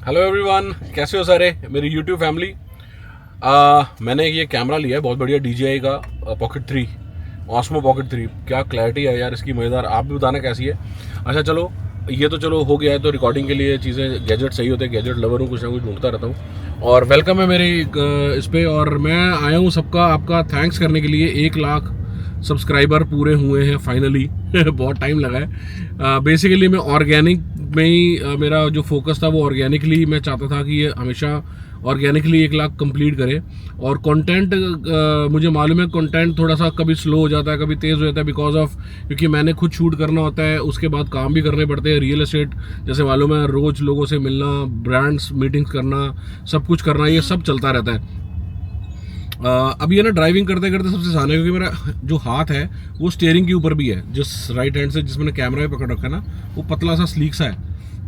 Hello everyone, कैसे हो सारे मेरी यूट्यूब फैमिली। मैंने ये कैमरा लिया है बहुत बढ़िया DJI का पॉकेट 3 ऑस्मो पॉकेट 3। क्या क्लैरिटी है यार इसकी, मज़ेदार। आप भी बताना कैसी है। अच्छा चलो, ये तो चलो हो गया है। तो रिकॉर्डिंग के लिए चीज़ें गैजेट चाहिए होते हैं, गैजेट लवर हूँ, कुछ ना कुछ ढूंढता रहता हूँ। और वेलकम है मेरी इस पे। और मैं आया हूँ सबका आपका थैंक्स करने के लिए। 1 लाख सब्सक्राइबर पूरे हुए हैं फाइनली। बहुत टाइम लगा है। बेसिकली मैं ऑर्गेनिक में ही मेरा जो फोकस था वो ऑर्गेनिकली मैं चाहता था कि ये हमेशा ऑर्गेनिकली 1 लाख कंप्लीट करे। और कंटेंट मुझे मालूम है कंटेंट थोड़ा सा कभी स्लो हो जाता है, कभी तेज़ हो जाता है बिकॉज ऑफ क्योंकि मैंने खुद शूट करना होता है, उसके बाद काम भी करने पड़ते हैं। रियल एस्टेट जैसे मालूम है, रोज़ लोगों से मिलना, ब्रांड्स मीटिंग्स करना, सब कुछ करना, ये सब चलता रहता है। अब ये ना ड्राइविंग करते करते सबसे आसान है क्योंकि मेरा जो हाथ है वो स्टीयरिंग के ऊपर भी है। जिस राइट हैंड से जिस मैंने कैमरा भी पकड़ रखा है ना, वो पतला सा स्लीक सा है।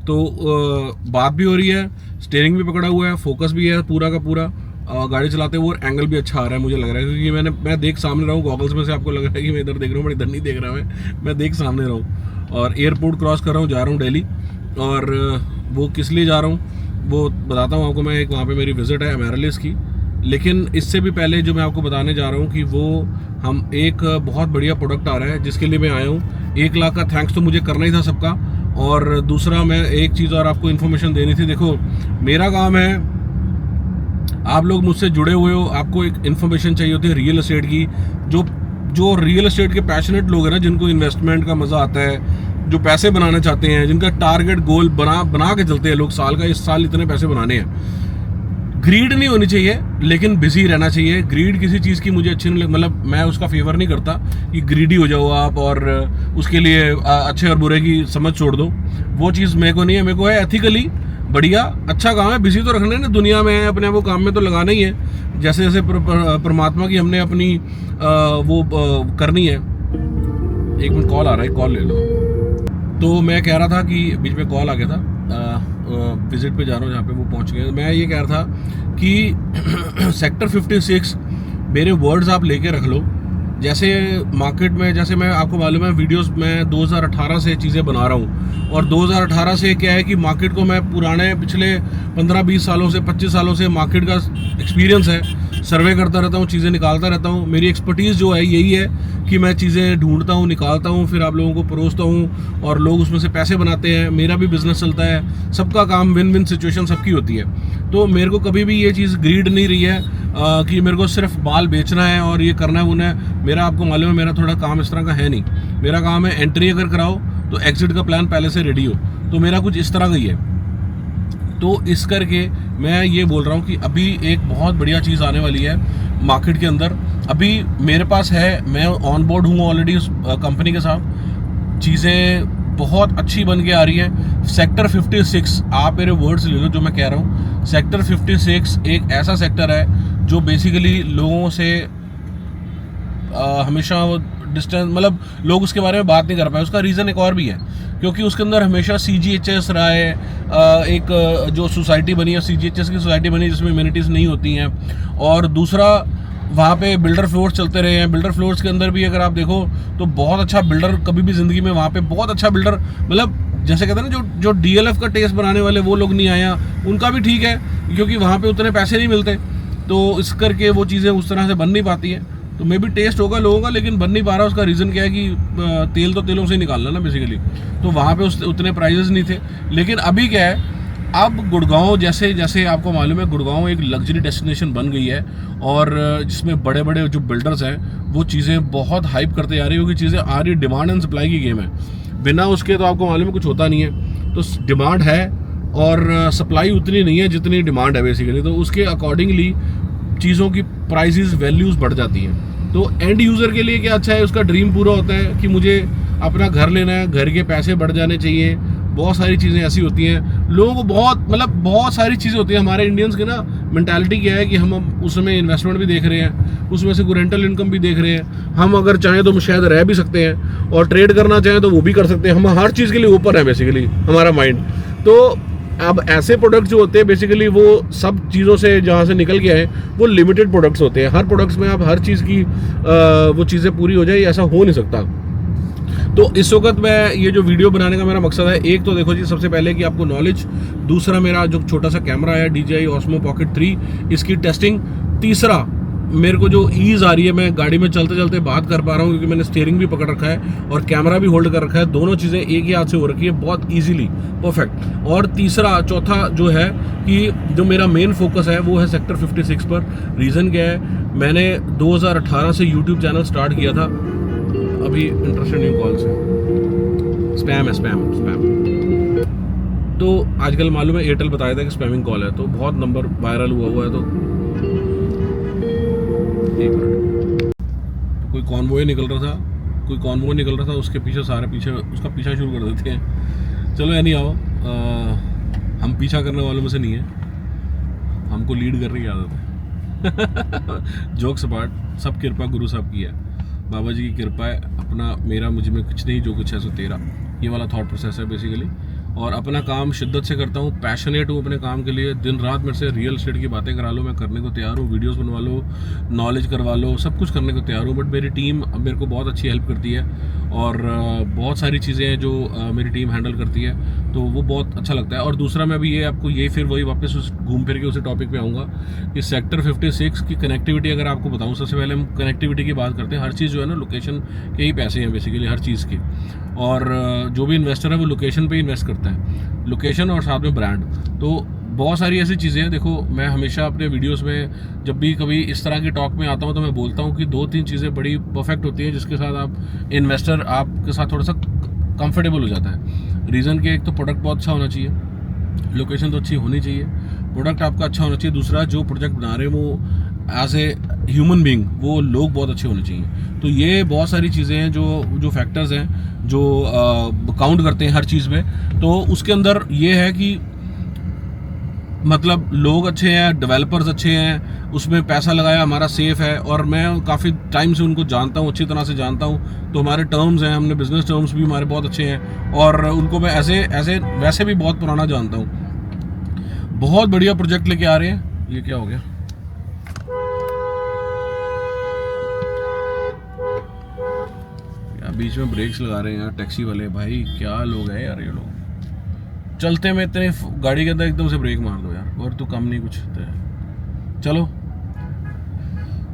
तो बात भी हो रही है, स्टीयरिंग भी पकड़ा हुआ है, फोकस भी है पूरा का पूरा। गाड़ी चलाते हुए एंगल भी अच्छा आ रहा है मुझे लग रहा है क्योंकि मैं देख सामने रहा हूँ। गॉगल्स में से आपको लग रहा है कि मैं इधर देख रहा हूँ, बट इधर नहीं देख रहा मैं देख सामने रहा हूँ। और एयरपोर्ट क्रॉस कर रहा हूँ, जा रहा हूँ दिल्ली। और वो किस लिए जा रहा हूँ वो बताता हूँ आपको। मैं एक वहाँ पे मेरी विजिट है अमेरिलिस की। लेकिन इससे भी पहले जो मैं आपको बताने जा रहा हूँ कि वो हम एक बहुत बढ़िया प्रोडक्ट आ रहा है जिसके लिए मैं आया हूँ। 1 लाख का थैंक्स तो मुझे करना ही था सबका। और दूसरा मैं एक चीज़ और आपको इन्फॉर्मेशन देनी थी। देखो मेरा काम है, आप लोग मुझसे जुड़े हुए हो, आपको एक इन्फॉर्मेशन चाहिए होती है रियल एस्टेट की। जो रियल एस्टेट के पैशनेट लोग हैं ना, जिनको इन्वेस्टमेंट का मज़ा आता है, जो पैसे बनाना चाहते हैं, जिनका टारगेट गोल बना के चलते हैं लोग साल का, इस साल इतने पैसे बनाने हैं। ग्रीड नहीं होनी चाहिए लेकिन बिजी रहना चाहिए। ग्रीड किसी चीज़ की मुझे अच्छी नहीं लग, मतलब मैं उसका फेवर नहीं करता कि ग्रीडी हो जाओ आप और उसके लिए अच्छे और बुरे की समझ छोड़ दो। वो चीज़ मेरे को नहीं है। मेरे को है एथिकली बढ़िया अच्छा काम है। बिजी तो रखना है ना, दुनिया में है, अपने आप को काम में तो लगाना ही है। जैसे जैसे परमात्मा की हमने अपनी वो करनी है। 1 मिनट कॉल आ रहा है, कॉल ले लो। तो मैं कह रहा था कि बीच में कॉल आ गया था, विजिट पे जा रहा हूँ जहाँ पे वो पहुँच गए। मैं ये कह रहा था कि सेक्टर 56 मेरे वर्ड्स आप लेके रख लो। जैसे मार्केट में, जैसे मैं आपको मालूम है वीडियोस मैं 2018 से चीज़ें बना रहा हूँ। और 2018 से क्या है कि मार्केट को मैं पुराने पिछले 15-20 सालों से 25 सालों से मार्केट का एक्सपीरियंस है। सर्वे करता रहता हूँ, चीज़ें निकालता रहता हूँ। मेरी एक्सपर्टीज़ जो है यही है कि मैं चीज़ें ढूंढता हूँ, निकालता हूँ, फिर आप लोगों को परोसता हूँ और लोग उसमें से पैसे बनाते हैं। मेरा भी बिजनेस चलता है, सबका काम, विन विन सिचुएशन सबकी होती है। तो मेरे को कभी भी ये चीज़ ग्रीड नहीं रही है कि मेरे को सिर्फ माल बेचना है और ये करना है वो है। मेरा आपको मालूम है मेरा थोड़ा काम इस तरह का है नहीं। मेरा काम है एंट्री अगर कराओ तो एग्जिट का प्लान पहले से रेडी हो। तो मेरा कुछ इस तरह का ही है। तो इस करके मैं ये बोल रहा हूँ कि अभी एक बहुत बढ़िया चीज़ आने वाली है मार्केट के अंदर। अभी मेरे पास है, मैं ऑन बोर्ड हूँ ऑलरेडी उस कंपनी के साथ। चीज़ें बहुत अच्छी बन के आ रही है। सेक्टर 56 आप मेरे वर्ड्स ले लो जो मैं कह रहा हूँ। सेक्टर 56 एक ऐसा सेक्टर है जो बेसिकली लोगों से हमेशा डिस्टेंस, मतलब लोग उसके बारे में बात नहीं कर पाए। उसका रीज़न एक और भी है क्योंकि उसके अंदर हमेशा CGHS रहा है। एक जो सोसाइटी बनी है, CGHS की सोसाइटी बनी जिसमें इम्यूनिटीज़ नहीं होती हैं। और दूसरा वहाँ पे बिल्डर फ्लोर्स चलते रहे हैं। बिल्डर फ्लोर्स के अंदर भी अगर आप देखो तो बहुत अच्छा बिल्डर कभी भी ज़िंदगी में वहाँ पे बहुत अच्छा बिल्डर, मतलब जैसे कहते हैं ना, जो DLF का टेस्ट बनाने वाले वो लोग नहीं आया, उनका भी ठीक है क्योंकि वहाँ पे उतने पैसे नहीं मिलते। तो इस करके वो चीज़ें उस तरह से बन नहीं पाती हैं। तो मे भी टेस्ट होगा लोगों का लेकिन बन नहीं पा रहा। उसका रीज़न क्या है कि तेल तो तेलों से ही निकालना ना बेसिकली। तो वहाँ पे उतने प्राइजेस नहीं थे। लेकिन अभी क्या है, अब गुड़गांव जैसे जैसे आपको मालूम है गुड़गांव एक लग्जरी डेस्टिनेशन बन गई है। और जिसमें बड़े बड़े जो बिल्डर्स हैं वो चीज़ें बहुत हाइप करते जा रही है क्योंकि चीज़ें आ रही, डिमांड एंड सप्लाई की गेम है। बिना उसके तो आपको मालूम है कुछ होता नहीं है। तो डिमांड है और सप्लाई उतनी नहीं है जितनी डिमांड है बेसिकली। तो उसके अकॉर्डिंगली चीज़ों की प्राइसेस वैल्यूज़ बढ़ जाती हैं। तो एंड यूज़र के लिए क्या अच्छा है, उसका ड्रीम पूरा होता है कि मुझे अपना घर लेना है, घर के पैसे बढ़ जाने चाहिए। बहुत सारी चीज़ें ऐसी होती हैं लोगों को, बहुत सारी चीज़ें होती हैं। हमारे इंडियंस की ना मेंटालिटी क्या है कि हम उसमें इन्वेस्टमेंट भी देख रहे हैं, उसमें से रेंटल इनकम भी देख रहे हैं। हम अगर चाहें तो शायद रह भी सकते हैं और ट्रेड करना चाहें तो वो भी कर सकते हैं। हम हर चीज़ के लिए ऊपर है बेसिकली हमारा माइंड। तो अब ऐसे प्रोडक्ट्स जो होते हैं बेसिकली वो सब चीज़ों से जहाँ से निकल के आए वो लिमिटेड प्रोडक्ट्स होते हैं। हर प्रोडक्ट्स में आप हर चीज़ की वो चीज़ें पूरी हो जाए ऐसा हो नहीं सकता। तो इस वक्त मैं ये जो वीडियो बनाने का मेरा मकसद है, एक तो देखो जी सबसे पहले कि आपको नॉलेज, दूसरा मेरा जो छोटा सा कैमरा है DJI Osmo Pocket 3 इसकी टेस्टिंग, तीसरा मेरे को जो ईज़ आ रही है, मैं गाड़ी में चलते चलते बात कर पा रहा हूँ क्योंकि मैंने स्टीयरिंग भी पकड़ रखा है और कैमरा भी होल्ड कर रखा है, दोनों चीज़ें एक ही हाथ से हो रखी है बहुत इजीली, परफेक्ट। और तीसरा चौथा जो है कि जो मेरा मेन फोकस है वो है सेक्टर 56 पर। रीज़न क्या है, मैंने 2018 से यूट्यूब चैनल स्टार्ट किया था। अभी इंटरेस्टेड नहीं कॉल्स है, स्पैम है, स्पैम। तो आजकल मालूम है एयरटेल बताया था कि स्पैमिंग कॉल है, तो बहुत नंबर वायरल हुआ है। तो कोई कॉन्वॉय निकल रहा था, उसके पीछे सारे उसका पीछा शुरू कर देते हैं। चलो यानी आओ, हम पीछा करने वालों में से नहीं है, हमको लीड करने की आदत है। जोक्स अपार्ट, सब कृपा गुरु साहब की है, बाबा जी की कृपा है। अपना मेरा मुझ में कुछ नहीं, जो कुछ है सो तेरा, ये वाला थॉट प्रोसेस है बेसिकली। और अपना काम शिद्दत से करता हूँ, पैशनेट हूँ अपने काम के लिए। दिन रात मेरे से रियल एस्टेट की बातें करा लो, मैं करने को तैयार हूँ। वीडियोस बनवा लो, नॉलेज करवा लो, सब कुछ करने को तैयार हूँ। बट मेरी टीम मेरे को बहुत अच्छी हेल्प करती है और बहुत सारी चीज़ें हैं जो मेरी टीम हैंडल करती है, तो वो बहुत अच्छा लगता है। और दूसरा मैं अभी ये आपको यही फिर वही वापस घूम फिर के उसी टॉपिक पे आऊँगा कि सेक्टर 56 की कनेक्टिविटी अगर आपको बताऊँ, सबसे पहले हम कनेक्टिविटी की बात करते हैं। हर चीज़ जो है ना, लोकेशन के ही पैसे हैं बेसिकली हर चीज़ के, और जो भी इन्वेस्टर है वो लोकेशन पे इन्वेस्ट करता है, लोकेशन और साथ में ब्रांड। तो बहुत सारी ऐसी चीज़ें हैं। देखो, मैं हमेशा अपने वीडियोस में जब भी कभी इस तरह की टॉक में आता हूँ तो मैं बोलता हूँ कि 2-3 चीज़ें बड़ी परफेक्ट होती हैं जिसके साथ आप इन्वेस्टर आपके साथ थोड़ा सा कंफर्टेबल हो जाता है। रीज़न के, एक तो प्रोडक्ट बहुत अच्छा होना चाहिए, लोकेशन तो अच्छी होनी चाहिए, प्रोडक्ट आपका अच्छा होना चाहिए, दूसरा जो प्रोजेक्ट बना रहे हैं वो एज ए ह्यूमन बीइंग वो लोग बहुत अच्छे होने चाहिए। तो ये बहुत सारी चीज़ें हैं जो फैक्टर्स हैं जो काउंट करते हैं हर चीज़ में। तो उसके अंदर ये है कि मतलब लोग अच्छे हैं, डेवलपर्स अच्छे हैं, उसमें पैसा लगाया हमारा सेफ है, और मैं काफ़ी टाइम से उनको जानता हूँ, अच्छी तरह से जानता हूँ। तो हमारे टर्म्स हैं, हमने बिजनेस टर्म्स भी हमारे बहुत अच्छे हैं, और उनको मैं ऐसे वैसे भी बहुत पुराना जानता हूँ। बहुत बढ़िया प्रोजेक्ट लेके आ रहे हैं। ये क्या हो गया? यार बीच में ब्रेक्स लगा रहे हैं यार टैक्सी वाले भाई, क्या लोग हैं यार ये लोग। चलते में इतने गाड़ी के अंदर एकदम से ब्रेक मार दो यार, और तो कम नहीं कुछ। चलो,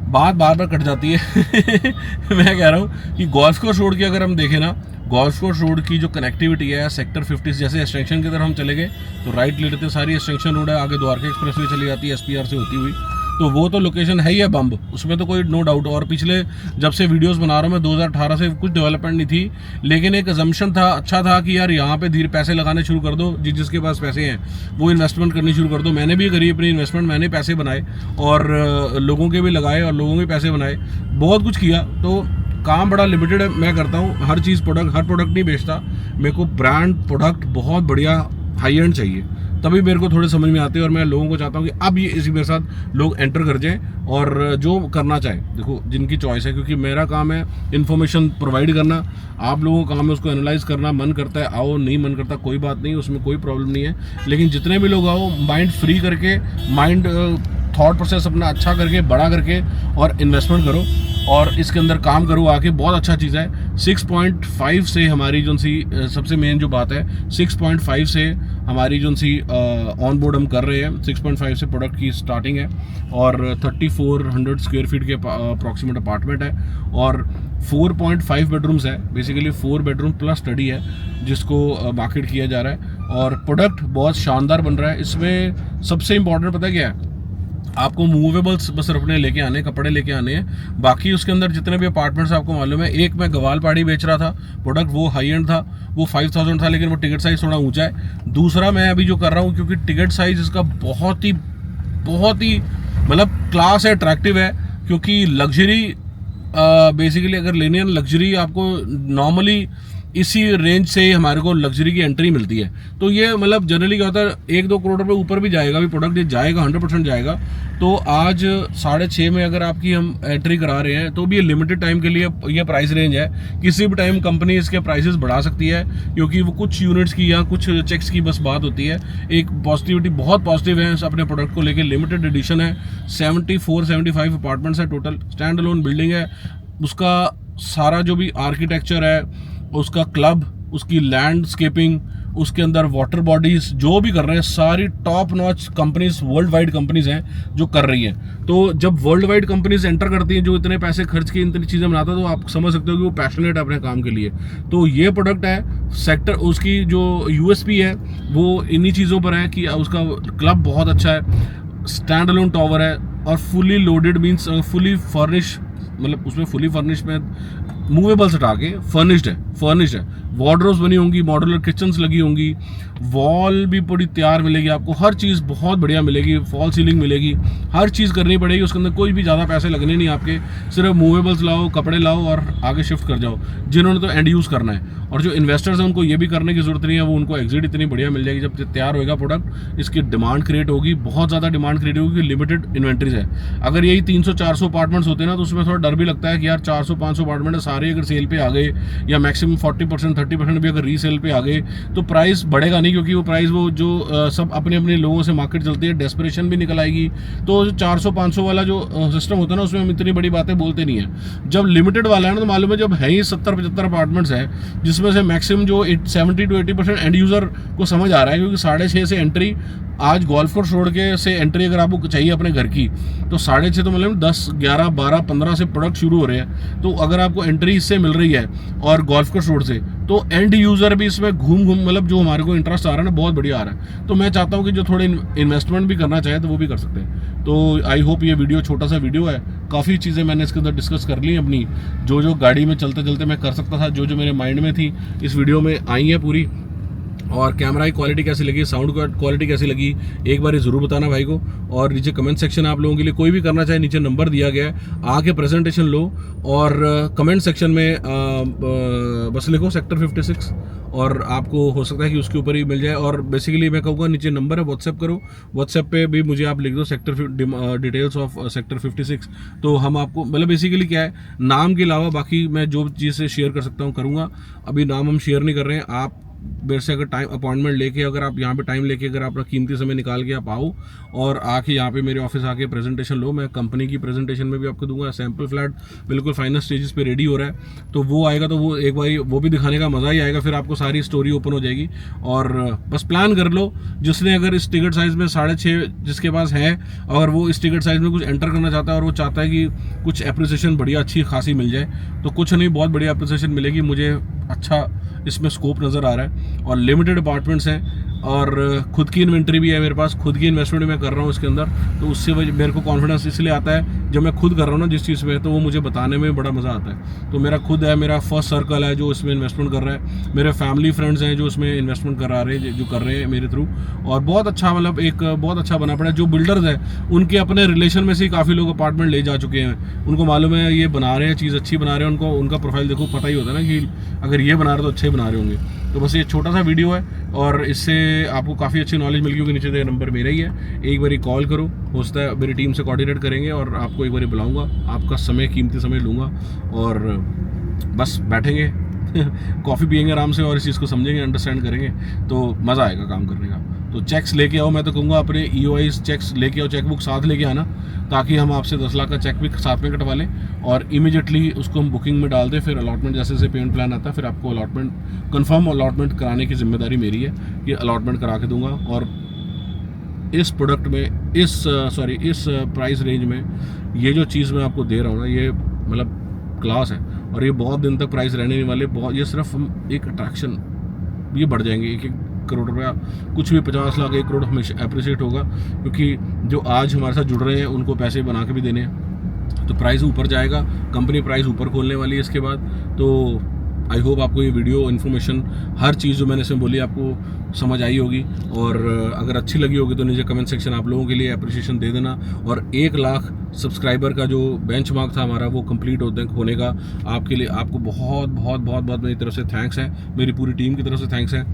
बात बार बार कट जाती है। मैं कह रहा हूँ कि गोल्फ कोर्स रोड की अगर हम देखें ना, गोल्फ कोर्स रोड की जो कनेक्टिविटी है सेक्टर 50, जैसे एक्सटेंशन की तरफ हम चले गए तो राइट ले लेते हैं, सारी एक्सटेंशन रोड है, आगे द्वारका एक्सप्रेस वे चली जाती है SPR से होती हुई, तो वो तो लोकेशन है ही है बम्ब, उसमें तो कोई नो डाउट। और पिछले जब से वीडियोस बना रहा हूँ मैं 2018 से, कुछ डेवलपमेंट नहीं थी, लेकिन एक अजम्पशन था, अच्छा था कि यार यहाँ पे धीरे पैसे लगाने शुरू कर दो, जिसके पास पैसे हैं वो इन्वेस्टमेंट करनी शुरू कर दो। मैंने भी करी अपनी इन्वेस्टमेंट, मैंने पैसे बनाए और लोगों के भी लगाए और लोगों के पैसे बनाए, बहुत कुछ किया। तो काम बड़ा लिमिटेड है मैं करता हूँ, हर चीज़ हर प्रोडक्ट नहीं बेचता, मेरे को ब्रांड प्रोडक्ट बहुत बढ़िया हाई एंड चाहिए, तभी मेरे को थोड़े समझ में आते हैं। और मैं लोगों को चाहता हूँ कि अब ये इसी मेरे साथ लोग एंटर कर जाएं और जो करना चाहें, देखो जिनकी चॉइस है, क्योंकि मेरा काम है इन्फॉर्मेशन प्रोवाइड करना, आप लोगों का काम है उसको एनालाइज करना। मन करता है आओ, नहीं मन करता कोई बात नहीं, उसमें कोई प्रॉब्लम नहीं है। लेकिन जितने भी लोग आओ, माइंड फ्री करके, माइंड थॉट प्रोसेस अपना अच्छा करके, बड़ा करके और इन्वेस्टमेंट करो और इसके अंदर काम करो आके, बहुत अच्छा चीज़ है। 6.5 से हमारी जो सी सबसे मेन जो बात है, 6.5 से हमारी जो सी ऑन बोर्ड हम कर रहे हैं, 6.5 से प्रोडक्ट की स्टार्टिंग है और 3400 स्क्वायर फीट के अप्रॉक्सीमेट अपार्टमेंट है और 4.5 बेडरूम्स है, बेसिकली 4 बेडरूम प्लस स्टडी है जिसको मार्केट किया जा रहा है। और प्रोडक्ट बहुत शानदार बन रहा है। इसमें सबसे इम्पॉर्टेंट पता क्या है, आपको मूवेबल्स बस अपने लेके आने, कपड़े लेके आने हैं। बाकी उसके अंदर जितने भी अपार्टमेंट्स आपको मालूम है, एक मैं गवाल पहाड़ी बेच रहा था प्रोडक्ट, वो हाई एंड था, वो 5000 था, लेकिन वो टिकट साइज़ थोड़ा ऊंचा है। दूसरा मैं अभी जो कर रहा हूँ, क्योंकि टिकट साइज़ इसका बहुत ही मतलब क्लास है, अट्रैक्टिव है, क्योंकि लग्जरी बेसिकली अगर लेने लग्जरी आपको नॉर्मली इसी रेंज से हमारे को लग्जरी की एंट्री मिलती है। तो ये मतलब जनरली क्या होता है, 1-2 करोड़ रुपए ऊपर भी जाएगा, भी प्रोडक्ट ये जाएगा, 100% जाएगा। तो आज 6.5 में अगर आपकी हम एंट्री करा रहे हैं तो भी ये लिमिटेड टाइम के लिए ये प्राइस रेंज है। किसी भी टाइम कंपनी इसके प्राइसेस बढ़ा सकती है, क्योंकि वो कुछ यूनिट्स की या कुछ चेक्स की बस बात होती है। एक पॉजिटिविटी बहुत पॉजिटिव है अपने प्रोडक्ट को लेकर। लिमिटेड एडिशन है, 74-75 अपार्टमेंट्स है, टोटल स्टैंड अलोन बिल्डिंग है। उसका सारा जो भी आर्किटेक्चर है, उसका क्लब, उसकी लैंडस्केपिंग, उसके अंदर वाटर बॉडीज जो भी कर रहे हैं, सारी top notch companies, world wide companies हैं जो कर रही हैं। तो जब वर्ल्ड वाइड कंपनीज एंटर करती हैं, जो इतने पैसे खर्च के इतनी चीज़ें बनाता है, तो आप समझ सकते हो कि वो पैशनेट है अपने काम के लिए। तो ये प्रोडक्ट है सेक्टर, उसकी जो यूएसपी है वो इन्हीं चीज़ों पर है कि उसका क्लब बहुत अच्छा है, स्टैंड अलोन टॉवर है, और fully loaded means fully furnish, मतलब उसमें फुली फर्निश में मूवेबल्स हटा के फर्निश्ड है, वार्डरोब्स बनी होंगी, मॉड्यूलर किचन्स लगी होंगी, वॉल भी बड़ी तैयार मिलेगी आपको, हर चीज़ बहुत बढ़िया मिलेगी, फॉल सीलिंग मिलेगी, हर चीज़ करनी पड़ेगी, उसके अंदर कोई भी ज़्यादा पैसे लगने नहीं आपके, सिर्फ मूवेबल्स लाओ, कपड़े लाओ और आगे शिफ्ट कर जाओ, जिन्होंने तो एंड यूज़ करना है। और जो इन्वेस्टर्स हैं उनको ये भी करने की जरूरत नहीं है, वो उनको एग्जिट इतनी बढ़िया मिल जाएगी जब तैयार होगा प्रोडक्ट, इसकी डिमांड क्रिएट होगी, बहुत ज़्यादा डिमांड क्रिएट होगी, लिमिटेड इन्वेंट्रीज है। अगर यही 300-400 अपार्टमेंट्स होते हैं ना, तो उसमें थोड़ा डर भी लगता है कि यार 400-500 अपार्टमेंट है, सारे अगर सेल पे आ गए, या मैक्सिमम 40% 30% भी अगर रीसेल पे आ गए, तो प्राइस बढ़ेगा नहीं, क्योंकि वो प्राइस वो जो सब अपने अपने लोगों से मार्केट चलती है, डेस्परेशन भी निकल आएगी। तो 400-500 वाला जो सिस्टम होता है ना, उसमें हम इतनी बड़ी बातें बोलते नहीं है। जब लिमिटेड वाला है ना, तो मालूम है जब है ही 70-75 अपार्टमेंट्स है, जिसमें से मैक्सिमम जो 70-80% एंड यूज़र को समझ आ रहा है, क्योंकि 6:30 से एंट्री, आज गोल्फ कोर्स रोड के से एंट्री अगर आपको चाहिए अपने घर की, तो 6:30 तो मतलब 10, 11, 12, 15 से प्रोडक्ट शुरू हो रहे हैं। तो अगर आपको एंट्री इससे मिल रही है और गोल्फ कोर्स रोड से, तो एंड यूज़र भी इसमें घूम मतलब जो हमारे को इंटरेस्ट आ रहा है ना, बहुत बढ़िया आ रहा है। तो मैं चाहता हूँ कि जो थोड़े इन्वेस्टमेंट भी करना चाहे तो वो भी कर सकते हैं। तो आई होप ये वीडियो, छोटा सा वीडियो है, काफ़ी चीज़ें मैंने इसके अंदर डिस्कस कर ली अपनी, जो गाड़ी में चलते चलते मैं कर सकता था, जो मेरे माइंड में थी, इस वीडियो में आई है पूरी। और कैमरा की क्वालिटी कैसी लगी, साउंड क्वालिटी कैसी लगी, एक बार ज़रूर बताना भाई को। और नीचे कमेंट सेक्शन आप लोगों के लिए, कोई भी करना चाहे, नीचे नंबर दिया गया है, आके प्रेजेंटेशन लो और कमेंट सेक्शन में बस लिखो सेक्टर 56, और आपको हो सकता है कि उसके ऊपर ही मिल जाए। और बेसिकली मैं कहूँगा नीचे नंबर है, व्हाट्सएप करो, व्हाट्सएप पे भी मुझे आप लिख दो सेक्टर डिटेल्स ऑफ सेक्टर 56, तो हम आपको, मतलब बेसिकली क्या है, नाम के अलावा बाकी मैं जो चीज़ें शेयर कर सकता हूँ करूँगा। अभी नाम हम शेयर नहीं कर रहे हैं। आप मेरे से अगर टाइम अपॉइंटमेंट लेके, अगर आप यहाँ पे टाइम लेके, अगर अपना कीमती समय निकाल के आप आओ और आके यहाँ पे मेरे ऑफिस आके प्रेजेंटेशन लो, मैं कंपनी की प्रेजेंटेशन में भी आपको दूंगा। सैम्पल फ्लैट बिल्कुल फाइनल स्टेजेस पे रेडी हो रहा है, तो वो आएगा, तो वो एक बार वो भी दिखाने का मज़ा ही आएगा, फिर आपको सारी स्टोरी ओपन हो जाएगी। और बस प्लान कर लो, जिसने अगर इस टिकट साइज़ में 6.5 जिसके पास है, और वो इस टिकट साइज़ में कुछ एंटर करना चाहता है और वो चाहता है कि कुछ एप्रिसिएशन बढ़िया अच्छी खासी मिल जाए, तो कुछ नहीं, बहुत बढ़िया एप्रिसिएशन मिलेगी। मुझे अच्छा इसमें स्कोप नज़र आ रहा है, और लिमिटेड अपार्टमेंट्स हैं, और खुद की इन्वेंट्री भी है मेरे पास, खुद की इन्वेस्टमेंट मैं कर रहा हूँ इसके अंदर। तो उससे मेरे को कॉन्फिडेंस इसलिए आता है, जब मैं खुद कर रहा हूँ ना जिस चीज़ में, तो वो मुझे बताने में बड़ा मज़ा आता है। तो मेरा खुद है, मेरा फर्स्ट सर्कल है जो इसमें इन्वेस्टमेंट कर रहा है, मेरे फैमिली फ्रेंड्स हैं जो इसमें इन्वेस्टमेंट करा रहे हैं, जो कर रहे हैं मेरे थ्रू, और बहुत अच्छा, मतलब एक बहुत अच्छा बना पड़ा है। जो बिल्डर्स हैं उनके अपने रिलेशन में से ही काफ़ी लोग अपार्टमेंट ले जा चुके हैं, उनको मालूम है ये बना रहे हैं, चीज़ अच्छी बना रहे हैं, उनको उनका प्रोफाइल देखो, पता ही होता है ना कि अगर ये बना रहे तो अच्छे ही बना रहे होंगे। तो बस ये छोटा सा वीडियो है, और इससे आपको काफ़ी अच्छी नॉलेज मिल गई होगी। नीचे नंबर मेरा ही है, एक बारी कॉल करो, हो सकता है मेरी टीम से कोऑर्डिनेट करेंगे और आपको एक बारी बुलाऊंगा, आपका समय, कीमती समय लूँगा, और बस बैठेंगे कॉफ़ी पियेंगे आराम से, और इस चीज़ को समझेंगे, अंडरस्टैंड करेंगे, तो मज़ा आएगा काम करने का। तो चेक्स लेके आओ, मैं तो कहूँगा अपने EOIs चेक्स लेके आओ, चेकबुक साथ लेके आना, ताकि हम आपसे 10 लाख का चेक भी साथ में कटवा लें, और इमीडिएटली उसको हम बुकिंग में डाल दें। फिर अलॉटमेंट जैसे जैसे पेमेंट प्लान आता है, फिर आपको अलॉटमेंट, कंफर्म अलॉटमेंट कराने की जिम्मेदारी मेरी है, कि अलॉटमेंट करा के दूंगा। और इस प्रोडक्ट में, इस प्राइस रेंज में ये जो चीज़ मैं आपको दे रहा हूँ ना, ये मतलब क्लास है, और ये बहुत दिन तक प्राइस रहने नहीं वाले। बहुत, ये सिर्फ हम एक अट्रैक्शन, ये बढ़ जाएंगे, 1-1 करोड़ रुपया, कुछ भी 50 लाख 1 करोड़ हमेशा अप्रिशिएट होगा, क्योंकि जो आज हमारे साथ जुड़ रहे हैं उनको पैसे बना के भी देने हैं, तो प्राइस ऊपर जाएगा, कंपनी प्राइस ऊपर खोलने वाली है इसके बाद। तो आई होप आपको ये वीडियो इन्फॉर्मेशन, हर चीज़ जो मैंने इसमें बोली आपको समझ आई होगी, और अगर अच्छी लगी होगी तो नीचे कमेंट सेक्शन आप लोगों के लिए अप्रिशिएशन दे देना। और 1 लाख सब्सक्राइबर का जो बेंचमार्क था हमारा, वो कंप्लीट होने का आपके लिए, आपको बहुत बहुत बहुत बहुत मेरी तरफ से थैंक्स है, मेरी पूरी टीम की तरफ से थैंक्स है।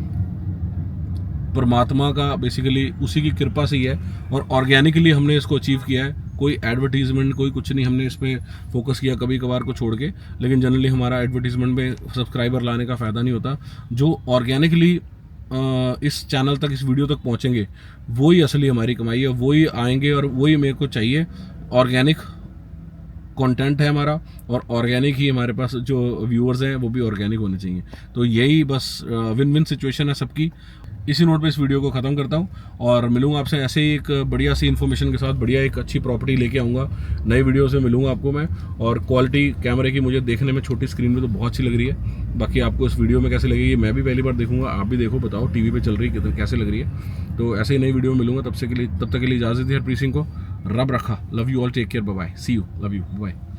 परमात्मा का बेसिकली उसी की कृपा से ही है, और ऑर्गेनिकली हमने इसको अचीव किया है। कोई एडवर्टीजमेंट, कोई कुछ नहीं, हमने इस पर फोकस किया कभी कभार को छोड़ के, लेकिन जनरली हमारा एडवर्टीजमेंट में सब्सक्राइबर लाने का फ़ायदा नहीं होता। जो ऑर्गेनिकली इस चैनल तक, इस वीडियो तक पहुँचेंगे, वही असली हमारी कमाई है, वही आएंगे, और वही मेरे को चाहिए। ऑर्गेनिक कंटेंट है हमारा और ऑर्गेनिक ही हमारे पास जो व्यूअर्स हैं वो भी ऑर्गेनिक होने चाहिए। तो यही बस विन विन सिचुएशन है सबकी। इसी नोट पे इस वीडियो को ख़त्म करता हूँ और मिलूंगा आपसे ऐसे ही एक बढ़िया सी इन्फॉर्मेशन के साथ, बढ़िया एक अच्छी प्रॉपर्टी लेके आऊँगा। नई वीडियो से मिलूंगा आपको मैं। और क्वालिटी कैमरे की मुझे देखने में छोटी स्क्रीन में तो बहुत अच्छी लग रही है, बाकी आपको इस वीडियो में कैसे लगेगी मैं भी पहली बार देखूंगा, आप भी देखो, बताओ टीवी पे चल रही है कैसे लग रही है। तो ऐसे ही नई वीडियो में मिलूंगा, तब तक के लिए इजाज़त है हरप्रीत सिंह को। रब रखा। Love you all, take care, bye bye, see you, love you, bye.